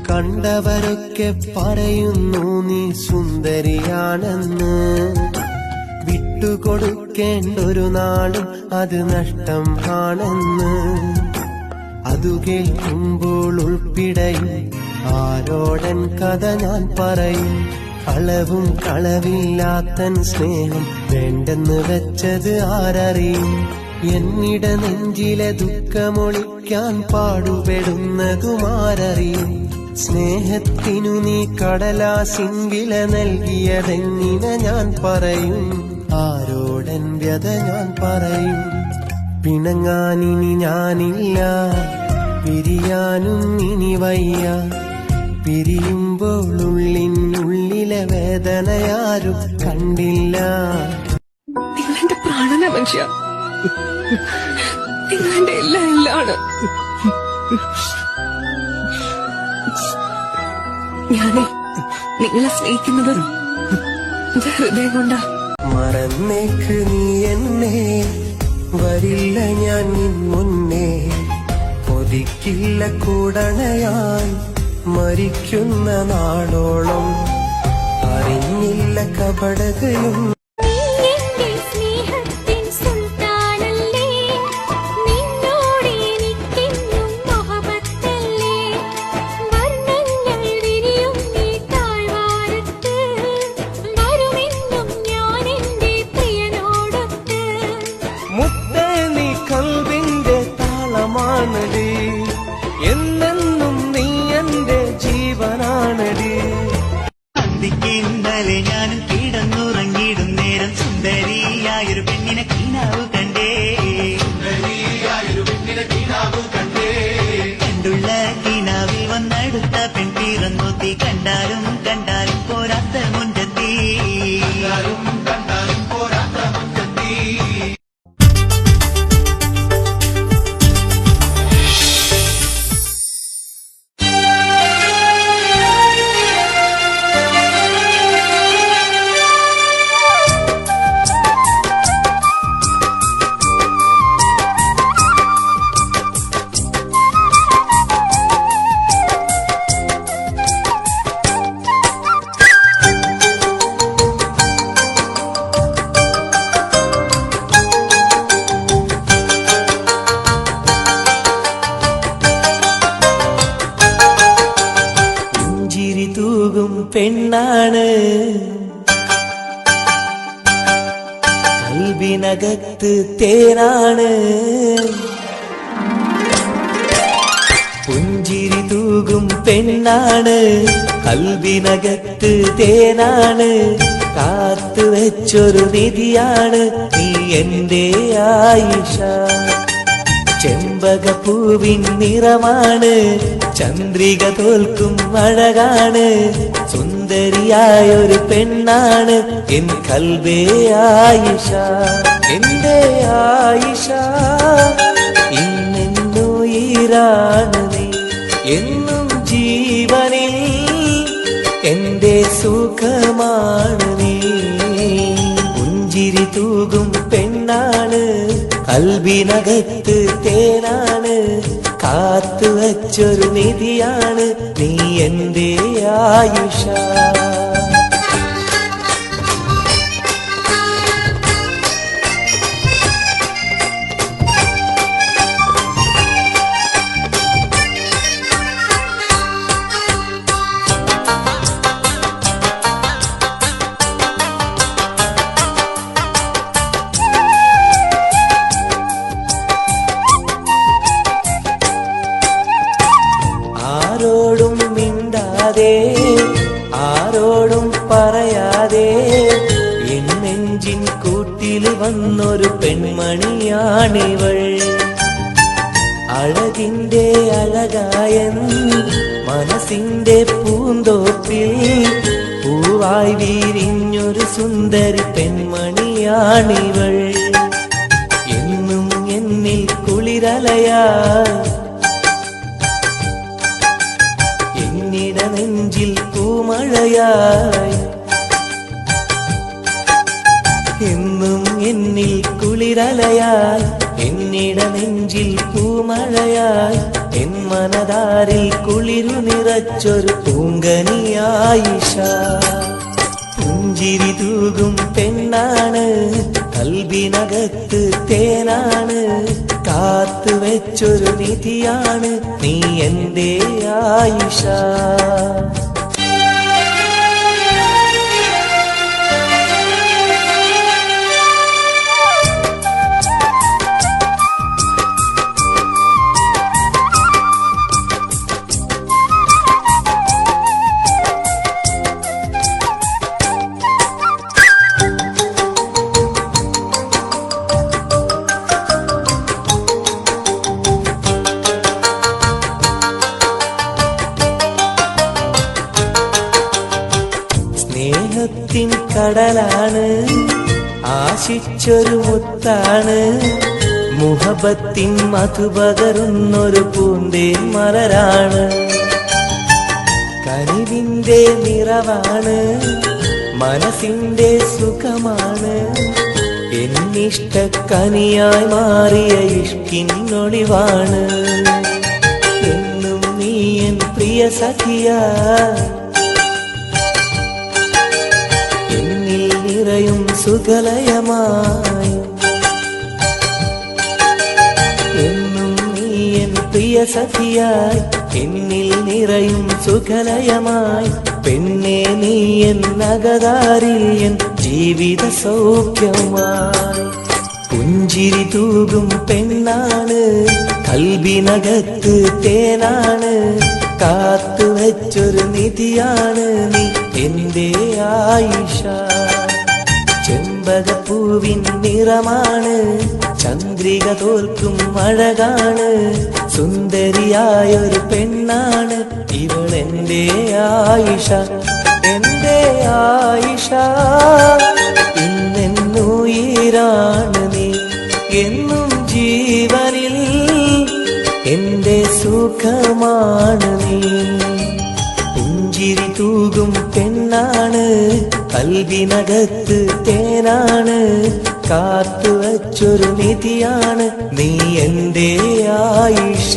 കണ്ടവരൊക്കെ പറയുന്നു നീ സുന്ദരിയാണെന്ന്. വിട്ടുകൊടുക്കേണ്ടൊരു നാളും അത് നഷ്ടം ആണെന്ന്. അതു കേൾക്കുമ്പോൾ ഉൾപ്പിടയും ആരോടൻ കഥ ഞാൻ പറയും. കളവും കളവില്ലാത്തൻ സ്നേഹം വേണ്ടെന്ന് വെച്ചത് ആരറിയും. എന്നിട നെഞ്ചിലെ ദുഃഖമൊളിക്കാൻ പാടുപെടുന്നതുമാരറിയും. സ്നേഹത്തിനു നീ കടലാസിൻ വില നൽകിയതെങ്ങനെ ഞാൻ പറയും. ആരോടൻ വ്യത ഞാൻ പറയും. പിണങ്ങാനിനി ഞാനില്ല, പിരിയാനും ഇനി വയ്യ. പിരിയുമ്പോൾ ഉള്ളിനുള്ളിലെ വേദനയാരും കണ്ടില്ല. നിങ്ങളെന്റെ പ്രാണന മനുഷ്യ, നിങ്ങളെന്റെ എല്ലാം. ഞാനേ നിങ്ങളെ സ്നേഹിക്കുന്നത് ഹൃദയം കൊണ്ടാ. മറന്നേക്ക് നീ എന്നെ, വരില്ല ഞാൻ നിൻ മുന്നേ. കൊതിക്കില്ല കൂടണയാൻ മരിക്കുന്ന നാളോളം. അറിഞ്ഞില്ല കപടതയും. മുത്തേ നീ കൽവിന്റെ താളമാണടി, എന്നെന്നും നീ എന്റെ ജീവനാണടി. അന്തിക്ക് ഇന്നലെ ഞാനും കിടന്നുറങ്ങിയിടും നേരം സുന്ദരിയായൊരു പെണ്ണിനെ കിനാവ് കണ്ടേ. കണ്ടുള്ള കിനാവിൽ വന്നെടുത്ത പെൺ പിറന്നൊത്തി. കണ്ടാലും കണ്ടാലും പോരാത്ത മുൻപത്തി. പെണ്ണാണ് കൽബിനകത്ത് തേനാണ്. പുഞ്ചിരി തൂകും പെണ്ണാണ് കൽബിനകത്ത് തേനാണ്. കാത്തു വെച്ചൊരു നിധിയാണ് നീ എന്റെ ആയിഷ. ചെമ്പകപ്പൂവിൻ നിറമാണ്, ചന്ദ്രിക തോൽക്കും അഴകാണ്. സുന്ദരിയായൊരു പെണ്ണാണ് എൻ കൽബേ ആയിഷ. എന്റെ ആയിഷ ഇന്നുയിരാണ് നീ, എന്നും ജീവനിൽ എന്റെ സുഖമാണ് നീ. പുഞ്ചിരി തൂകും പെണ്ണാണ് കൽബിനകത്ത് തേനാണ്. കാത്തു വച്ചൊരു നിധിയാണ് നീ എന്റെ ആയിഷ. ആരോടും മിണ്ടാതെ, ആരോടും പറയാതെ എൻ നെഞ്ചിൻ കൂട്ടിൽ വന്നൊരു പെൺമണിയാണിവൾ. അഴകിന്റെ അഴകായൻ മനസ്സിന്റെ പൂന്തോപ്പിൽ പൂവായി വിരിഞ്ഞൊരു സുന്ദരി പെൺമണിയാണിവൾ. എന്നും എന്നിൽ കുളിരലയായി, എന്നിട നെഞ്ചിൽ പൂമഴയായി. എന്നും എന്നിൽ കുളിരലയായി, എന്നിട നെഞ്ചിൽ പൂമഴയായി. എൻ മനതാരിൽ കുളിരു നിറച്ചൊരു പൂങ്കനിയായിഷ. പുഞ്ചിരി തൂകും പെണ്ണാണ്, കൽബിനകത്ത് തേനാണ്, കാത്തു വെച്ചൊരു നിധിയാണ് നീ എന്റെ ആയിഷ. സ്നേഹത്തിൻ കടലാണ്, ആശിച്ചൊരു മുത്താണ്, മുഹബത്തിൻ മധുപകരുന്നൊരു പൂന്തേൻ മലരാണ്. കനിവിന്റെ നിറവാണ്, മനസ്സിന്റെ സുഖമാണ്, എന്നിഷ്ടക്കനിയായി മാറിയ ഇഷ്കിന്നൊളിവാണ്. എന്നും നീ എൻ പ്രിയ സഖിയാ, നിറയും സുഖലയമായി. എന്നും നീ എൻ പ്രിയ സഖിയായി, എന്നിൽ നിറയും സുഖലയമായി. പെണ്ണെ നീ എൻ നഗതാരിൽ എൻ ജീവിത സൗഖ്യമായി. പുഞ്ചിരി തൂകും പെണ്ണാണ്, കൽബിനകത്ത് തേനാണ്, കാത്തു വെച്ചൊരു നിധിയാണ് നീ എന്റെ ആയിഷ. ചെമ്പകപ്പൂവിൻ നിറമാണ്, ചന്ദ്രിക തോൽക്കും അഴകാണ്, സുന്ദരിയായൊരു പെണ്ണാണ് ഇവളെന്റെ ആയിഷ. എന്റെ ആയിഷ, ഇന്നെന്നുയിരാണ് നീ, എന്നും ജീവനിൽ എന്റെ സുഖമാണ് നീ. പുഞ്ചിരി തൂകും പെണ്ണാണ്, കൽബിനകത്ത് തേനാണ്, കാത്തു വച്ചൊരു നിധിയാണ് നീ എന്റെ ആയിഷ.